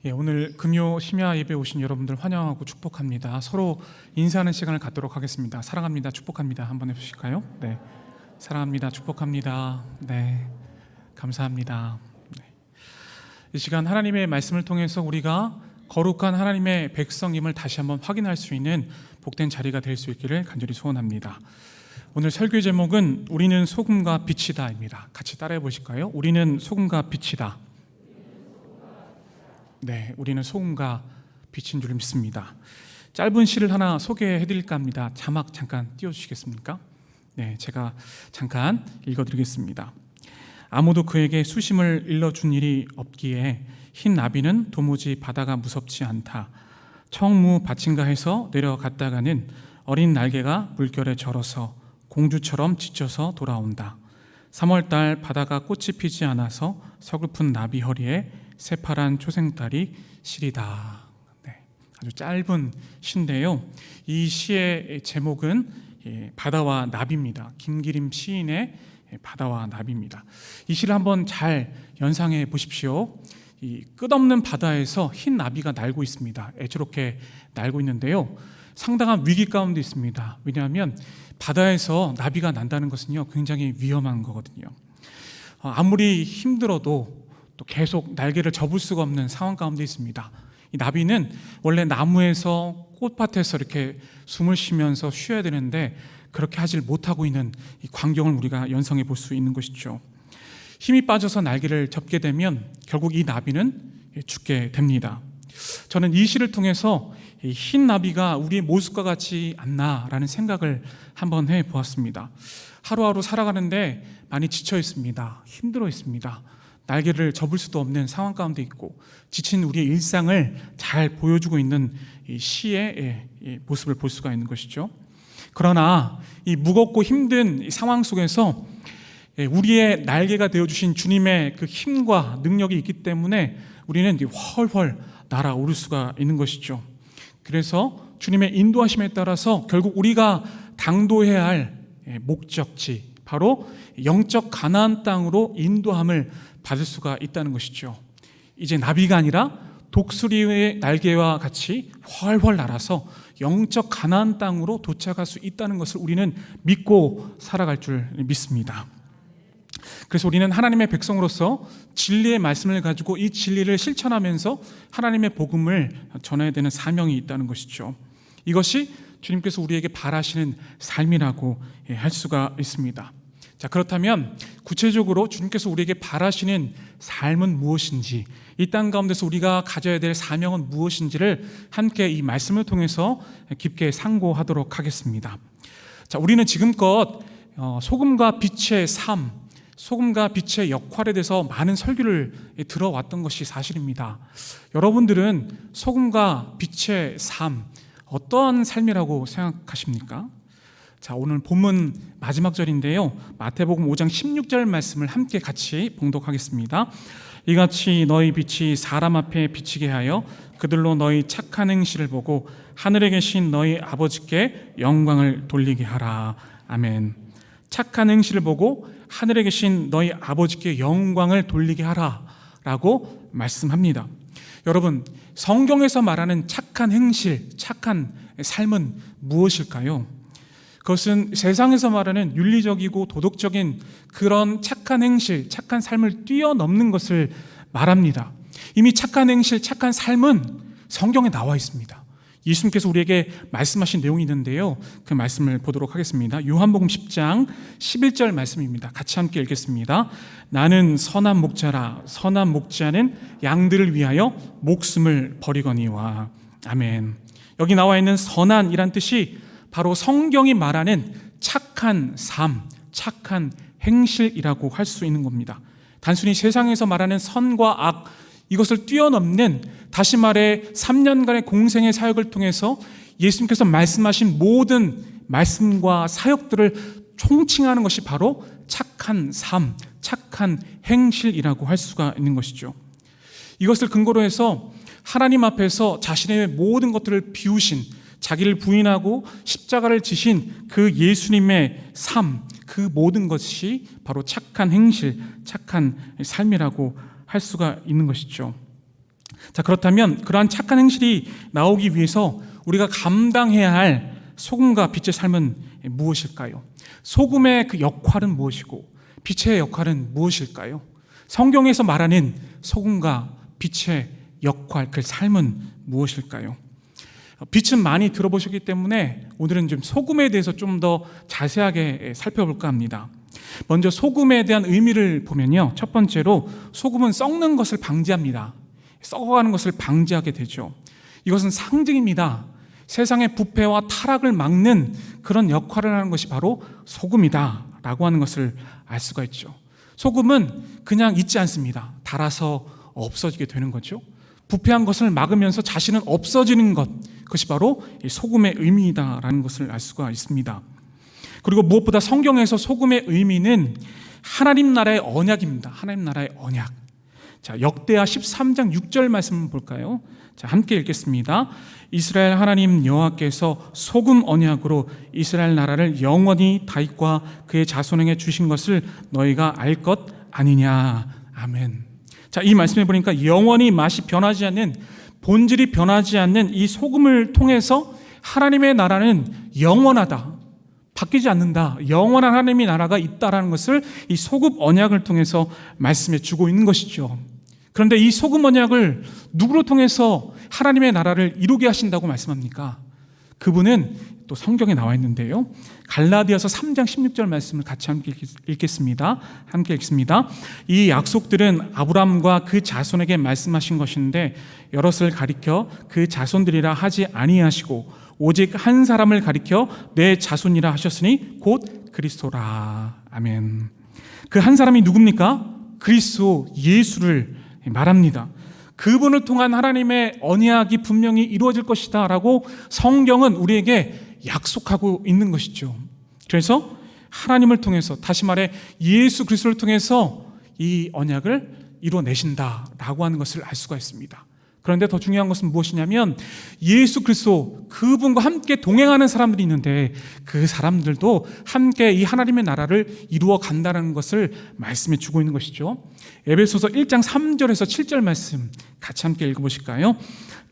오늘 금요 심야 예배 오신 여러분들 환영하고 축복합니다. 서로 인사하는 시간을 갖도록 하겠습니다. 사랑합니다. 축복합니다. 한번 해주실까요? 네, 사랑합니다. 축복합니다. 네, 감사합니다. 네. 이 시간 하나님의 말씀을 통해서 우리가 거룩한 하나님의 백성임을 다시 한번 확인할 수 있는 복된 자리가 될 수 있기를 간절히 소원합니다. 오늘 설교 제목은 우리는 소금과 빛이다입니다. 같이 따라해 보실까요? 우리는 소금과 빛이다. 네, 우리는 소금과 빛인 줄 믿습니다. 짧은 시를 하나 소개해 드릴까 합니다. 자막 잠깐 띄워주시겠습니까? 네, 제가 잠깐 읽어드리겠습니다. 아무도 그에게 수심을 일러준 일이 없기에 흰 나비는 도무지 바다가 무섭지 않다. 청무 받침가에서 내려갔다가는 어린 날개가 물결에 절어서 공주처럼 지쳐서 돌아온다. 3월달 바다가 꽃이 피지 않아서 서글픈 나비 허리에 새파란 초생달이 시리다. 네, 아주 짧은 시인데요. 이 시의 제목은 바다와 나비입니다. 김기림 시인의 바다와 나비입니다. 이 시를 한번 잘 연상해 보십시오. 이 끝없는 바다에서 흰 나비가 날고 있습니다. 애처롭게 날고 있는데요. 상당한 위기 가운데 있습니다. 왜냐하면 바다에서 나비가 난다는 것은요, 굉장히 위험한 거거든요. 아무리 힘들어도 또 계속 날개를 접을 수가 없는 상황 가운데 있습니다. 이 나비는 원래 나무에서 꽃밭에서 이렇게 숨을 쉬면서 쉬어야 되는데 그렇게 하질 못하고 있는 이 광경을 우리가 연상해 볼 수 있는 것이죠. 힘이 빠져서 날개를 접게 되면 결국 이 나비는 죽게 됩니다. 저는 이 시를 통해서 이 흰 나비가 우리의 모습과 같지 않나라는 생각을 한번 해보았습니다. 하루하루 살아가는데 많이 지쳐 있습니다. 힘들어 있습니다. 날개를 접을 수도 없는 상황 가운데 있고 지친 우리의 일상을 잘 보여주고 있는 이 시의 모습을 볼 수가 있는 것이죠. 그러나 이 무겁고 힘든 이 상황 속에서 우리의 날개가 되어주신 주님의 그 힘과 능력이 있기 때문에 우리는 훨훨 날아오를 수가 있는 것이죠. 그래서 주님의 인도하심에 따라서 결국 우리가 당도해야 할 목적지, 바로 영적 가나안 땅으로 인도함을 받을 수가 있다는 것이죠. 이제 나비가 아니라 독수리의 날개와 같이 훨훨 날아서 영적 가나안 땅으로 도착할 수 있다는 것을 우리는 믿고 살아갈 줄 믿습니다. 그래서 우리는 하나님의 백성으로서 진리의 말씀을 가지고 이 진리를 실천하면서 하나님의 복음을 전해야 되는 사명이 있다는 것이죠. 이것이 주님께서 우리에게 바라시는 삶이라고 할 수가 있습니다. 자, 그렇다면 구체적으로 주님께서 우리에게 바라시는 삶은 무엇인지, 이 땅 가운데서 우리가 가져야 될 사명은 무엇인지를 함께 이 말씀을 통해서 깊게 상고하도록 하겠습니다. 자, 우리는 지금껏 소금과 빛의 삶, 소금과 빛의 역할에 대해서 많은 설교를 들어왔던 것이 사실입니다. 여러분들은 소금과 빛의 삶, 어떠한 삶이라고 생각하십니까? 자, 오늘 본문 마지막 절인데요, 마태복음 5장 16절 말씀을 함께 같이 봉독하겠습니다. 이같이 너희 빛이 사람 앞에 비치게 하여 그들로 너희 착한 행실을 보고 하늘에 계신 너희 아버지께 영광을 돌리게 하라. 아멘. 착한 행실을 보고 하늘에 계신 너희 아버지께 영광을 돌리게 하라 라고 말씀합니다. 여러분, 성경에서 말하는 착한 행실, 착한 삶은 무엇일까요? 그것은 세상에서 말하는 윤리적이고 도덕적인 그런 착한 행실, 착한 삶을 뛰어넘는 것을 말합니다. 이미 착한 행실, 착한 삶은 성경에 나와 있습니다. 예수님께서 우리에게 말씀하신 내용이 있는데요, 그 말씀을 보도록 하겠습니다. 요한복음 10장 11절 말씀입니다. 같이 함께 읽겠습니다. 나는 선한 목자라. 선한 목자는 양들을 위하여 목숨을 버리거니와. 아멘. 여기 나와 있는 선한이란 뜻이 바로 성경이 말하는 착한 삶, 착한 행실이라고 할 수 있는 겁니다. 단순히 세상에서 말하는 선과 악, 이것을 뛰어넘는, 다시 말해 3년간의 공생의 사역을 통해서 예수님께서 말씀하신 모든 말씀과 사역들을 총칭하는 것이 바로 착한 삶, 착한 행실이라고 할 수가 있는 것이죠. 이것을 근거로 해서 하나님 앞에서 자신의 모든 것들을 비우신, 자기를 부인하고 십자가를 지신 그 예수님의 삶, 그 모든 것이 바로 착한 행실, 착한 삶이라고 할 수가 있는 것이죠. 자, 그렇다면 그러한 착한 행실이 나오기 위해서 우리가 감당해야 할 소금과 빛의 삶은 무엇일까요? 소금의 그 역할은 무엇이고 빛의 역할은 무엇일까요? 성경에서 말하는 소금과 빛의 역할, 그 삶은 무엇일까요? 빛은 많이 들어보셨기 때문에 오늘은 좀 소금에 대해서 좀 더 자세하게 살펴볼까 합니다. 먼저 소금에 대한 의미를 보면요, 첫 번째로 소금은 썩는 것을 방지합니다. 썩어가는 것을 방지하게 되죠. 이것은 상징입니다. 세상의 부패와 타락을 막는 그런 역할을 하는 것이 바로 소금이다 라고 하는 것을 알 수가 있죠. 소금은 그냥 있지 않습니다. 닳아서 없어지게 되는 거죠. 부패한 것을 막으면서 자신은 없어지는 것, 그것이 바로 소금의 의미이다라는 것을 알 수가 있습니다. 그리고 무엇보다 성경에서 소금의 의미는 하나님 나라의 언약입니다. 하나님 나라의 언약. 자, 역대하 13장 6절 말씀을 볼까요? 자, 함께 읽겠습니다. 이스라엘 하나님 여호와께서 소금 언약으로 이스라엘 나라를 영원히 다윗과 그의 자손에게 주신 것을 너희가 알 것 아니냐. 아멘. 자, 이 말씀해 보니까 영원히 맛이 변하지 않는, 본질이 변하지 않는 이 소금을 통해서 하나님의 나라는 영원하다, 바뀌지 않는다, 영원한 하나님의 나라가 있다라는 것을 이 소금 언약을 통해서 말씀해 주고 있는 것이죠. 그런데 이 소금 언약을 누구로 통해서 하나님의 나라를 이루게 하신다고 말씀합니까? 그분은 또 성경에 나와 있는데요, 갈라디아서 3장 16절 말씀을 같이 함께 읽겠습니다. 함께 읽습니다. 이 약속들은 아브라함과 그 자손에게 말씀하신 것인데 여럿을 가리켜 그 자손들이라 하지 아니하시고 오직 한 사람을 가리켜 내 자손이라 하셨으니 곧 그리스도라. 아멘. 그 한 사람이 누굽니까? 그리스도 예수를 말합니다. 그분을 통한 하나님의 언약이 분명히 이루어질 것이다 라고 성경은 우리에게 약속하고 있는 것이죠. 그래서 하나님을 통해서, 다시 말해 예수 그리스도를 통해서 이 언약을 이루어내신다라고 하는 것을 알 수가 있습니다. 그런데 더 중요한 것은 무엇이냐면 예수 그리스도, 그분과 함께 동행하는 사람들이 있는데 그 사람들도 함께 이 하나님의 나라를 이루어 간다는 것을 말씀해 주고 있는 것이죠. 에베소서 1장 3절에서 7절 말씀 같이 함께 읽어보실까요?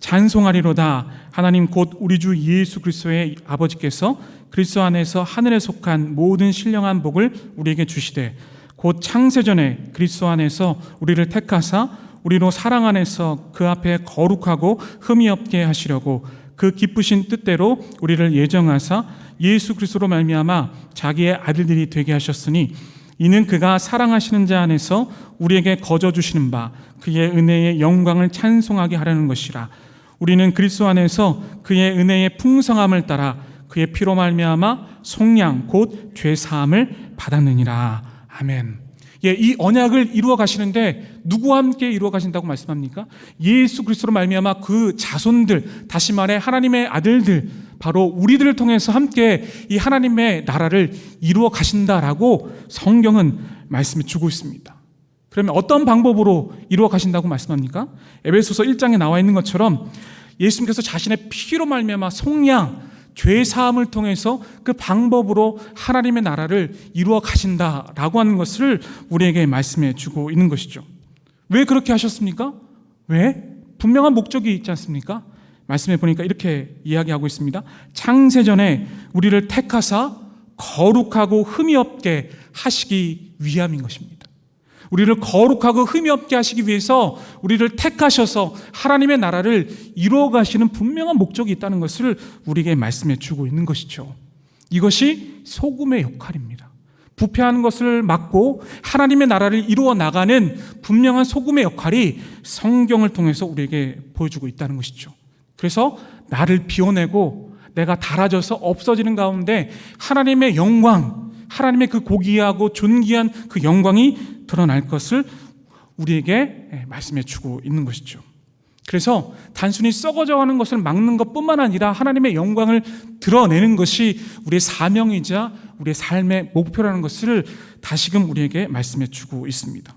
찬송하리로다. 하나님 곧 우리 주 예수 그리스도의 아버지께서 그리스도 안에서 하늘에 속한 모든 신령한 복을 우리에게 주시되 곧 창세전에 그리스도 안에서 우리를 택하사 우리로 사랑 안에서 그 앞에 거룩하고 흠이 없게 하시려고 그 기쁘신 뜻대로 우리를 예정하사 예수 그리스도로 말미암아 자기의 아들들이 되게 하셨으니 이는 그가 사랑하시는 자 안에서 우리에게 거저 주시는 바 그의 은혜의 영광을 찬송하게 하려는 것이라. 우리는 그리스도 안에서 그의 은혜의 풍성함을 따라 그의 피로 말미암아 속량 곧 죄 사함을 받았느니라. 아멘. 예, 이 언약을 이루어 가시는데 누구와 함께 이루어 가신다고 말씀합니까? 예수 그리스도로 말미암아 그 자손들, 다시 말해 하나님의 아들들, 바로 우리들을 통해서 함께 이 하나님의 나라를 이루어 가신다라고 성경은 말씀해 주고 있습니다. 그러면 어떤 방법으로 이루어 가신다고 말씀합니까? 에베소서 1장에 나와 있는 것처럼 예수님께서 자신의 피로 말미암아 속량, 죄 사함을 통해서 그 방법으로 하나님의 나라를 이루어 가신다라고 하는 것을 우리에게 말씀해 주고 있는 것이죠. 왜 그렇게 하셨습니까? 왜? 분명한 목적이 있지 않습니까? 말씀해 보니까 이렇게 이야기하고 있습니다. 창세전에 우리를 택하사 거룩하고 흠이 없게 하시기 위함인 것입니다. 우리를 거룩하고 흠이 없게 하시기 위해서 우리를 택하셔서 하나님의 나라를 이루어 가시는 분명한 목적이 있다는 것을 우리에게 말씀해 주고 있는 것이죠. 이것이 소금의 역할입니다. 부패하는 것을 막고 하나님의 나라를 이루어 나가는 분명한 소금의 역할이 성경을 통해서 우리에게 보여주고 있다는 것이죠. 그래서 나를 비워내고 내가 닳아져서 없어지는 가운데 하나님의 영광, 하나님의 그 고귀하고 존귀한 그 영광이 드러날 것을 우리에게 말씀해 주고 있는 것이죠. 그래서 단순히 썩어져가는 것을 막는 것뿐만 아니라 하나님의 영광을 드러내는 것이 우리의 사명이자 우리의 삶의 목표라는 것을 다시금 우리에게 말씀해 주고 있습니다.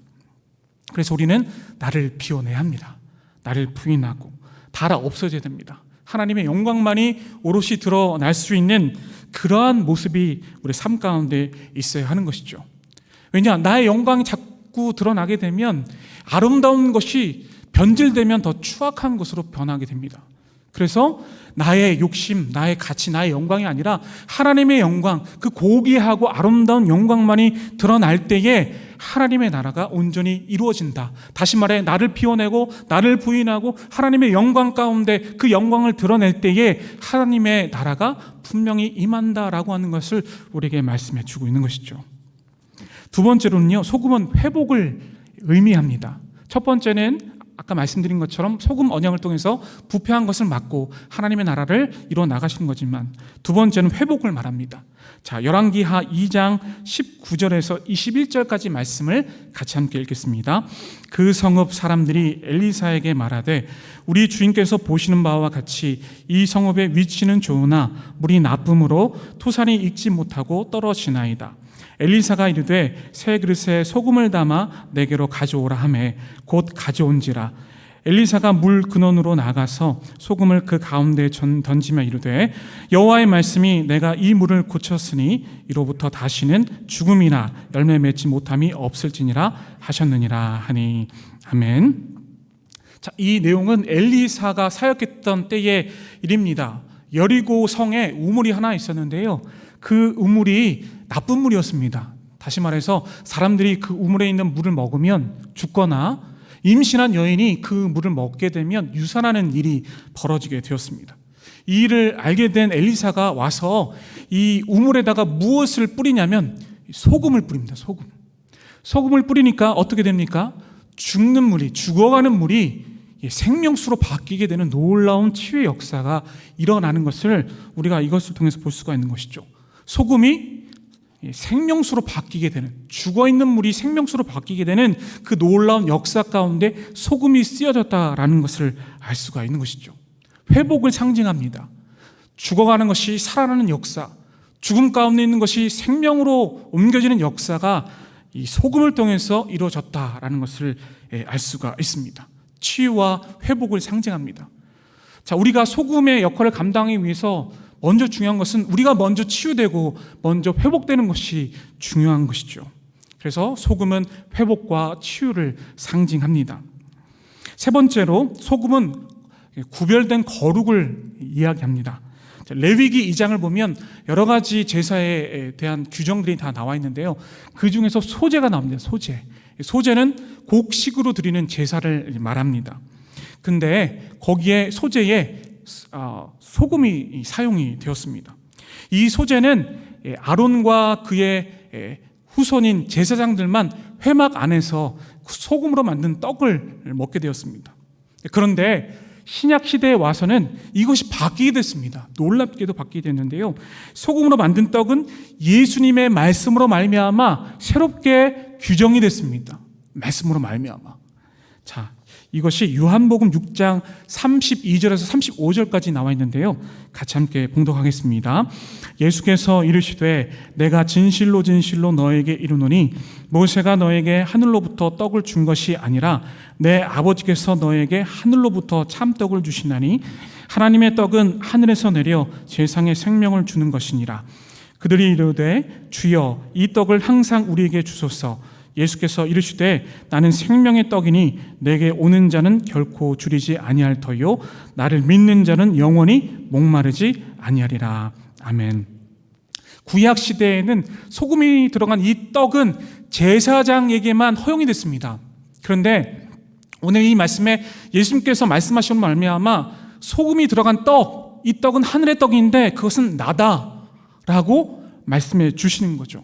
그래서 우리는 나를 비워내야 합니다. 나를 부인하고 닳아 없어져야 됩니다. 하나님의 영광만이 오롯이 드러날 수 있는 그러한 모습이 우리 삶 가운데 있어야 하는 것이죠. 왜냐, 나의 영광이 자꾸 드러나게 되면 아름다운 것이 변질되면 더 추악한 것으로 변하게 됩니다. 그래서 나의 욕심, 나의 가치, 나의 영광이 아니라 하나님의 영광, 그 고귀하고 아름다운 영광만이 드러날 때에 하나님의 나라가 온전히 이루어진다. 다시 말해 나를 비워내고 나를 부인하고 하나님의 영광 가운데 그 영광을 드러낼 때에 하나님의 나라가 분명히 임한다라고 하는 것을 우리에게 말씀해 주고 있는 것이죠. 두 번째로는요, 소금은 회복을 의미합니다. 첫 번째는 아까 말씀드린 것처럼 소금 언약을 통해서 부패한 것을 막고 하나님의 나라를 이루어 나가시는 거지만, 두 번째는 회복을 말합니다. 자, 열왕기하 2장 19절에서 21절까지 말씀을 같이 함께 읽겠습니다. 그 성읍 사람들이 엘리사에게 말하되 우리 주인께서 보시는 바와 같이 이 성읍의 위치는 좋으나 물이 나쁨으로 토산이 익지 못하고 떨어지나이다. 엘리사가 이르되 새 그릇에 소금을 담아 내게로 가져오라 하매 곧 가져온지라. 엘리사가 물 근원으로 나가서 소금을 그 가운데에 던지며 이르되 여호와의 말씀이 내가 이 물을 고쳤으니 이로부터 다시는 죽음이나 열매 맺지 못함이 없을지니라 하셨느니라 하니. 아멘. 자, 이 내용은 엘리사가 사역했던 때의 일입니다. 여리고 성에 우물이 하나 있었는데요, 그 우물이 나쁜 물이었습니다. 다시 말해서 사람들이 그 우물에 있는 물을 먹으면 죽거나 임신한 여인이 그 물을 먹게 되면 유산하는 일이 벌어지게 되었습니다. 이 일을 알게 된 엘리사가 와서 이 우물에다가 무엇을 뿌리냐면 소금을 뿌립니다. 소금을 뿌리니까 어떻게 됩니까? 죽는 물이, 죽어가는 물이 생명수로 바뀌게 되는 놀라운 치유의 역사가 일어나는 것을 우리가 이것을 통해서 볼 수가 있는 것이죠. 소금이 생명수로 바뀌게 되는, 죽어있는 물이 생명수로 바뀌게 되는 그 놀라운 역사 가운데 소금이 쓰여졌다라는 것을 알 수가 있는 것이죠. 회복을 상징합니다. 죽어가는 것이 살아나는 역사, 죽음 가운데 있는 것이 생명으로 옮겨지는 역사가 이 소금을 통해서 이루어졌다라는 것을 알 수가 있습니다. 치유와 회복을 상징합니다. 자, 우리가 소금의 역할을 감당하기 위해서 먼저 중요한 것은 우리가 먼저 치유되고 먼저 회복되는 것이 중요한 것이죠. 그래서 소금은 회복과 치유를 상징합니다. 세 번째로 소금은 구별된 거룩을 이야기합니다. 레위기 2장을 보면 여러 가지 제사에 대한 규정들이 다 나와 있는데요, 그 중에서 소제가 나옵니다. 소제는 곡식으로 드리는 제사를 말합니다. 근데 거기에 소제에 소금이 사용이 되었습니다. 이 소제는 아론과 그의 후손인 제사장들만 회막 안에서 소금으로 만든 떡을 먹게 되었습니다. 그런데 신약 시대에 와서는 이것이 바뀌게 됐습니다. 놀랍게도 바뀌게 됐는데요, 소금으로 만든 떡은 예수님의 말씀으로 말미암아 새롭게 규정이 됐습니다. 말씀으로 말미암아. 자, 이것이 요한복음 6장 32절에서 35절까지 나와 있는데요, 같이 함께 봉독하겠습니다. 예수께서 이르시되 내가 진실로 진실로 너에게 이르노니 모세가 너에게 하늘로부터 떡을 준 것이 아니라 내 아버지께서 너에게 하늘로부터 참떡을 주시나니 하나님의 떡은 하늘에서 내려 세상에 생명을 주는 것이니라. 그들이 이르되 주여 이 떡을 항상 우리에게 주소서. 예수께서 이르시되 나는 생명의 떡이니 내게 오는 자는 결코 줄이지 아니할 터요 나를 믿는 자는 영원히 목마르지 아니하리라. 아멘. 구약 시대에는 소금이 들어간 이 떡은 제사장에게만 허용이 됐습니다. 그런데 오늘 이 말씀에 예수님께서 말씀하시는 말미암아 소금이 들어간 떡, 이 떡은 하늘의 떡인데 그것은 나다라고 말씀해 주시는 거죠.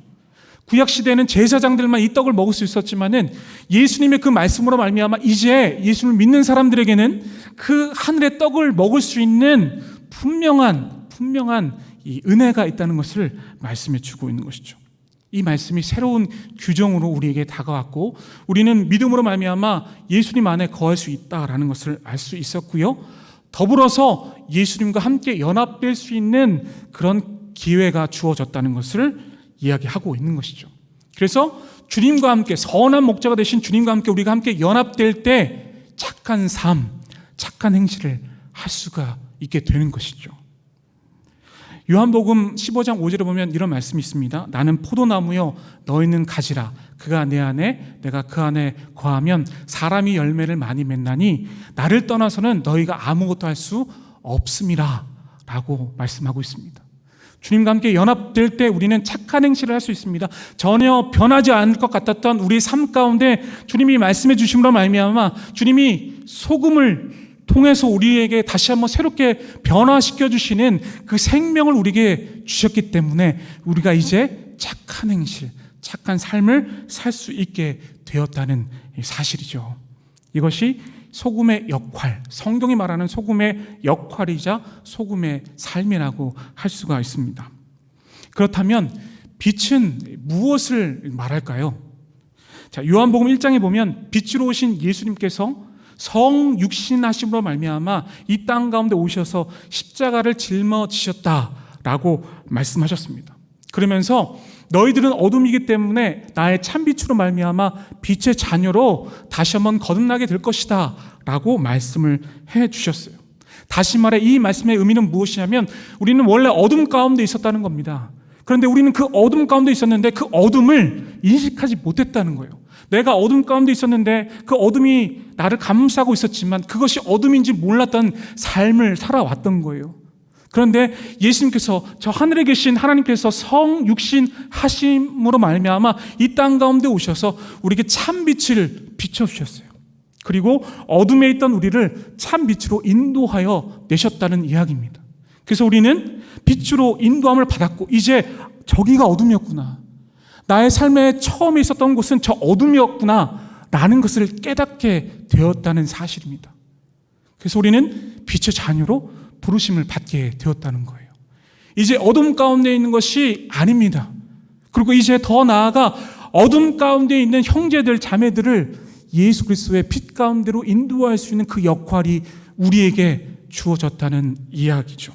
구약 시대에는 제사장들만 이 떡을 먹을 수 있었지만은 예수님의 그 말씀으로 말미암아 이제 예수를 믿는 사람들에게는 그 하늘의 떡을 먹을 수 있는 분명한 이 은혜가 있다는 것을 말씀해 주고 있는 것이죠. 이 말씀이 새로운 규정으로 우리에게 다가왔고 우리는 믿음으로 말미암아 예수님 안에 거할 수 있다라는 것을 알 수 있었고요, 더불어서 예수님과 함께 연합될 수 있는 그런 기회가 주어졌다는 것을 이야기하고 있는 것이죠. 그래서 주님과 함께, 선한 목자가 되신 주님과 함께 우리가 함께 연합될 때 착한 삶, 착한 행실을 할 수가 있게 되는 것이죠. 요한복음 15장 5절에 보면 이런 말씀이 있습니다. 나는 포도나무요 너희는 가지라. 그가 내 안에 내가 그 안에 거하면 사람이 열매를 많이 맺나니 나를 떠나서는 너희가 아무것도 할 수 없음이라 라고 말씀하고 있습니다. 주님과 함께 연합될 때 우리는 착한 행실을 할 수 있습니다. 전혀 변하지 않을 것 같았던 우리 삶 가운데 주님이 말씀해 주심으로 말미암아 주님이 소금을 통해서 우리에게 다시 한번 새롭게 변화시켜 주시는 그 생명을 우리에게 주셨기 때문에 우리가 이제 착한 행실, 착한 삶을 살 수 있게 되었다는 사실이죠. 이것이 소금의 역할, 성경이 말하는 소금의 역할이자 소금의 삶이라고 할 수가 있습니다. 그렇다면 빛은 무엇을 말할까요? 자, 요한복음 1장에 보면 빛으로 오신 예수님께서 성육신하심으로 말미암아 이 땅 가운데 오셔서 십자가를 짊어지셨다라고 말씀하셨습니다. 그러면서 너희들은 어둠이기 때문에 나의 참빛으로 말미암아 빛의 자녀로 다시 한번 거듭나게 될 것이다 라고 말씀을 해주셨어요. 다시 말해 이 말씀의 의미는 무엇이냐면 우리는 원래 어둠 가운데 있었다는 겁니다. 그런데 우리는 그 어둠 가운데 있었는데 그 어둠을 인식하지 못했다는 거예요. 내가 어둠 가운데 있었는데 그 어둠이 나를 감싸고 있었지만 그것이 어둠인지 몰랐던 삶을 살아왔던 거예요. 그런데 예수님께서 저 하늘에 계신 하나님께서 성육신 하심으로 말미암아 이 땅 가운데 오셔서 우리에게 참빛을 비춰주셨어요. 그리고 어둠에 있던 우리를 참빛으로 인도하여 내셨다는 이야기입니다. 그래서 우리는 빛으로 인도함을 받았고 이제 저기가 어둠이었구나, 나의 삶에 처음에 있었던 곳은 저 어둠이었구나 라는 것을 깨닫게 되었다는 사실입니다. 그래서 우리는 빛의 자녀로 부르심을 받게 되었다는 거예요. 이제 어둠 가운데 있는 것이 아닙니다. 그리고 이제 더 나아가 어둠 가운데 있는 형제들, 자매들을 예수 그리스도의 빛 가운데로 인도할 수 있는 그 역할이 우리에게 주어졌다는 이야기죠.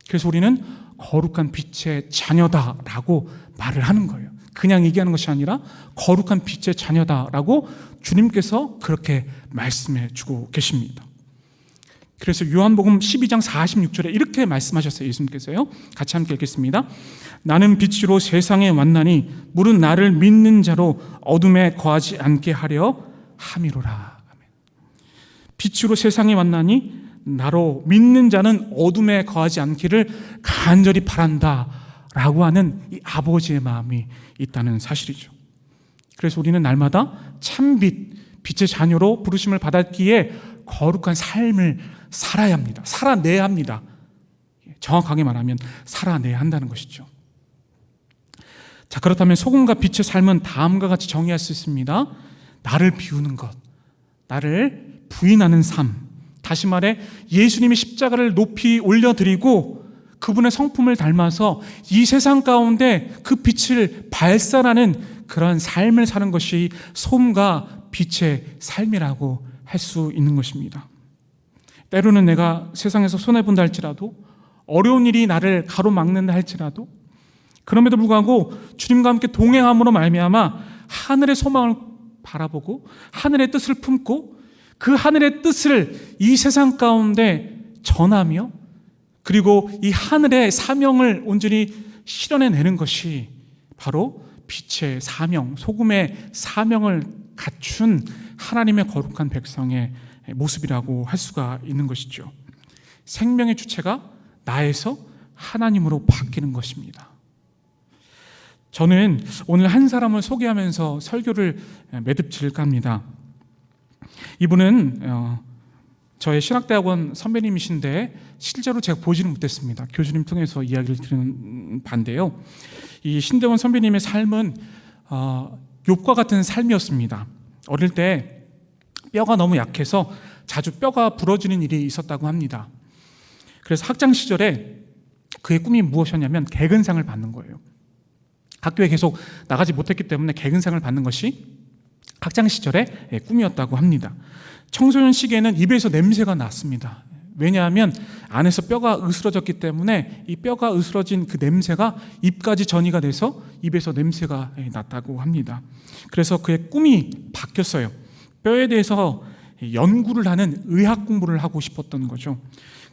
그래서 우리는 거룩한 빛의 자녀다라고 말을 하는 거예요. 그냥 얘기하는 것이 아니라 거룩한 빛의 자녀다라고 주님께서 그렇게 말씀해 주고 계십니다. 그래서 요한복음 12장 46절에 이렇게 말씀하셨어요. 예수님께서요. 같이 함께 읽겠습니다. 나는 빛으로 세상에 왔나니 물은 나를 믿는 자로 어둠에 거하지 않게 하려 함이로라. 빛으로 세상에 왔나니 나로 믿는 자는 어둠에 거하지 않기를 간절히 바란다 라고 하는 이 아버지의 마음이 있다는 사실이죠. 그래서 우리는 날마다 참빛, 빛의 자녀로 부르심을 받았기에 거룩한 삶을 살아야 합니다. 살아내야 합니다. 정확하게 말하면 살아내야 한다는 것이죠. 자, 그렇다면 소금과 빛의 삶은 다음과 같이 정의할 수 있습니다. 나를 비우는 것, 나를 부인하는 삶, 다시 말해 예수님이 십자가를 높이 올려드리고 그분의 성품을 닮아서 이 세상 가운데 그 빛을 발산하는 그런 삶을 사는 것이 소금과 빛의 삶이라고 할 수 있는 것입니다. 때로는 내가 세상에서 손해본다 할지라도, 어려운 일이 나를 가로막는다 할지라도, 그럼에도 불구하고 주님과 함께 동행함으로 말미암아 하늘의 소망을 바라보고 하늘의 뜻을 품고 그 하늘의 뜻을 이 세상 가운데 전하며 그리고 이 하늘의 사명을 온전히 실현해내는 것이 바로 빛의 사명, 소금의 사명을 갖춘 하나님의 거룩한 백성의 모습이라고 할 수가 있는 것이죠. 생명의 주체가 나에서 하나님으로 바뀌는 것입니다. 저는 오늘 한 사람을 소개하면서 설교를 매듭질까 합니다. 이분은 저의 신학대학원 선배님이신데 실제로 제가 보지는 못했습니다. 교수님 통해서 이야기를 들은 반대요. 이 신대원 선배님의 삶은 욥과 같은 삶이었습니다. 어릴 때 뼈가 너무 약해서 자주 뼈가 부러지는 일이 있었다고 합니다. 그래서 학창 시절에 그의 꿈이 무엇이었냐면 개근상을 받는 거예요. 학교에 계속 나가지 못했기 때문에 개근상을 받는 것이 학창 시절의 꿈이었다고 합니다. 청소년 시기에는 입에서 냄새가 났습니다. 왜냐하면 안에서 뼈가 으스러졌기 때문에 이 뼈가 으스러진 그 냄새가 입까지 전이가 돼서 입에서 냄새가 났다고 합니다. 그래서 그의 꿈이 바뀌었어요. 뼈에 대해서 연구를 하는 의학 공부를 하고 싶었던 거죠.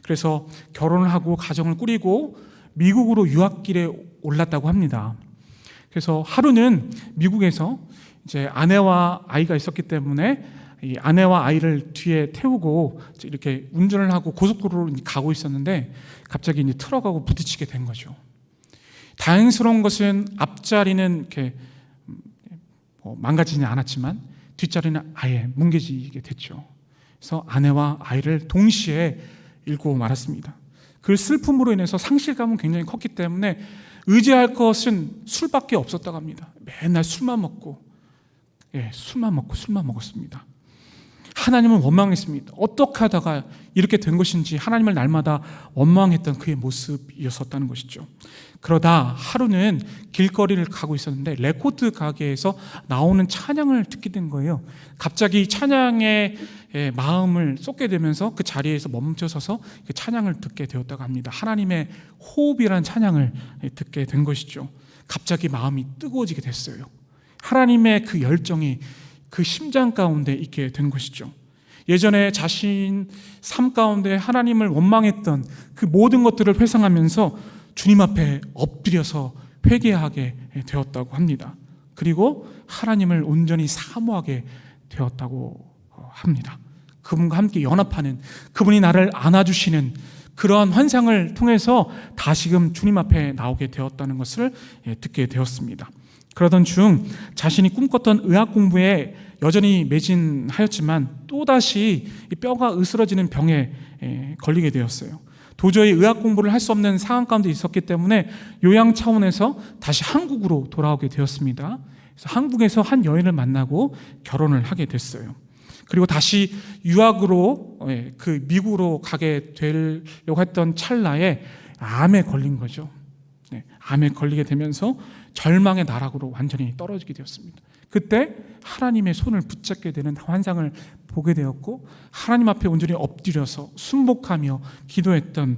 그래서 결혼을 하고 가정을 꾸리고 미국으로 유학길에 올랐다고 합니다. 그래서 하루는 미국에서 이제 아내와 아이가 있었기 때문에 이 아내와 아이를 뒤에 태우고 이렇게 운전을 하고 고속도로로 가고 있었는데 갑자기 이제 트럭하고 부딪히게 된 거죠. 다행스러운 것은 앞자리는 이렇게 망가지지 않았지만 뒷자리는 아예 뭉개지게 됐죠. 그래서 아내와 아이를 동시에 잃고 말았습니다. 그 슬픔으로 인해서 상실감은 굉장히 컸기 때문에 의지할 것은 술밖에 없었다고 합니다. 맨날 술만 먹고 술만 먹었습니다. 하나님을 원망했습니다. 어떻게 하다가 이렇게 된 것인지 하나님을 날마다 원망했던 그의 모습이었었다는 것이죠. 그러다 하루는 길거리를 가고 있었는데 레코드 가게에서 나오는 찬양을 듣게 된 거예요. 갑자기 찬양에 마음을 쏟게 되면서 그 자리에서 멈춰서서 그 찬양을 듣게 되었다고 합니다. 하나님의 호흡이라는 찬양을 듣게 된 것이죠. 갑자기 마음이 뜨거워지게 됐어요. 하나님의 그 열정이 그 심장 가운데 있게 된 것이죠. 예전에 자신 삶 가운데 하나님을 원망했던 그 모든 것들을 회상하면서 주님 앞에 엎드려서 회개하게 되었다고 합니다. 그리고 하나님을 온전히 사모하게 되었다고 합니다. 그분과 함께 연합하는, 그분이 나를 안아주시는 그러한 환상을 통해서 다시금 주님 앞에 나오게 되었다는 것을 듣게 되었습니다. 그러던 중 자신이 꿈꿨던 의학 공부에 여전히 매진하였지만 또다시 뼈가 으스러지는 병에 걸리게 되었어요. 도저히 의학 공부를 할 수 없는 상황 가운데 있었기 때문에 요양 차원에서 다시 한국으로 돌아오게 되었습니다. 그래서 한국에서 한 여인을 만나고 결혼을 하게 됐어요. 그리고 다시 유학으로 그 미국으로 가게 되려고 했던 찰나에 암에 걸린 거죠. 암에 걸리게 되면서 절망의 나락으로 완전히 떨어지게 되었습니다. 그때 하나님의 손을 붙잡게 되는 환상을 보게 되었고 하나님 앞에 온전히 엎드려서 순복하며 기도했던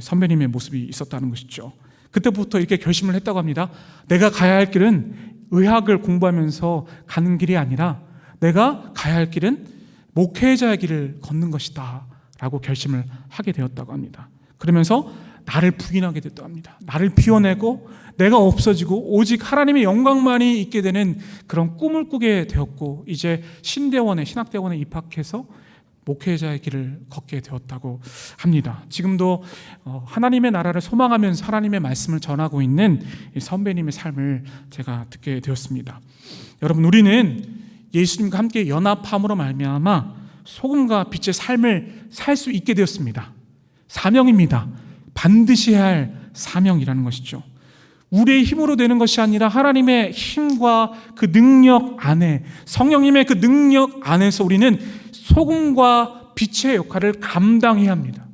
선배님의 모습이 있었다는 것이죠. 그때부터 이렇게 결심을 했다고 합니다. 내가 가야 할 길은 의학을 공부하면서 가는 길이 아니라 내가 가야 할 길은 목회자의 길을 걷는 것이다 라고 결심을 하게 되었다고 합니다. 그러면서 나를 부인하게 됐다고 합니다. 나를 비워내고 내가 없어지고 오직 하나님의 영광만이 있게 되는 그런 꿈을 꾸게 되었고 이제 신학대원에 입학해서 목회자의 길을 걷게 되었다고 합니다. 지금도 하나님의 나라를 소망하면서 하나님의 말씀을 전하고 있는 선배님의 삶을 제가 듣게 되었습니다. 여러분, 우리는 예수님과 함께 연합함으로 말미암아 소금과 빛의 삶을 살 수 있게 되었습니다. 사명입니다. 반드시 해야 할 사명이라는 것이죠. 우리의 힘으로 되는 것이 아니라 하나님의 힘과 그 능력 안에, 성령님의 그 능력 안에서 우리는 소금과 빛의 역할을 감당해야 합니다.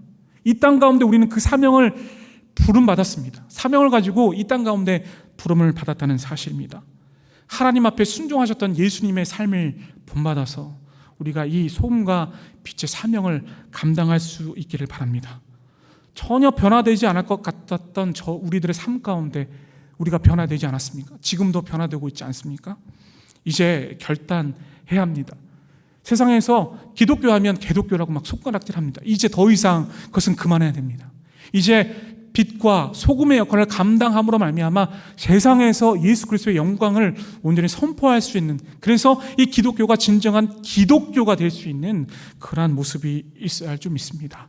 이 땅 가운데 우리는 그 사명을 부름받았습니다. 사명을 가지고 이 땅 가운데 부름을 받았다는 사실입니다. 하나님 앞에 순종하셨던 예수님의 삶을 본받아서 우리가 이 소금과 빛의 사명을 감당할 수 있기를 바랍니다. 전혀 변화되지 않을 것 같았던 우리들의 삶 가운데 우리가 변화되지 않았습니까? 지금도 변화되고 있지 않습니까? 이제 결단해야 합니다. 세상에서 기독교 하면 개독교라고 막 손가락질합니다. 이제 더 이상 그것은 그만해야 됩니다. 이제 빛과 소금의 역할을 감당함으로 말미암아 세상에서 예수 그리스도의 영광을 온전히 선포할 수 있는, 그래서 이 기독교가 진정한 기독교가 될 수 있는 그러한 모습이 있어야 할 줄 믿습니다.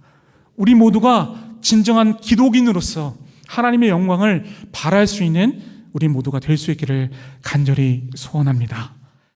우리 모두가 진정한 기독인으로서 하나님의 영광을 발할 수 있는 우리 모두가 될 수 있기를 간절히 소원합니다.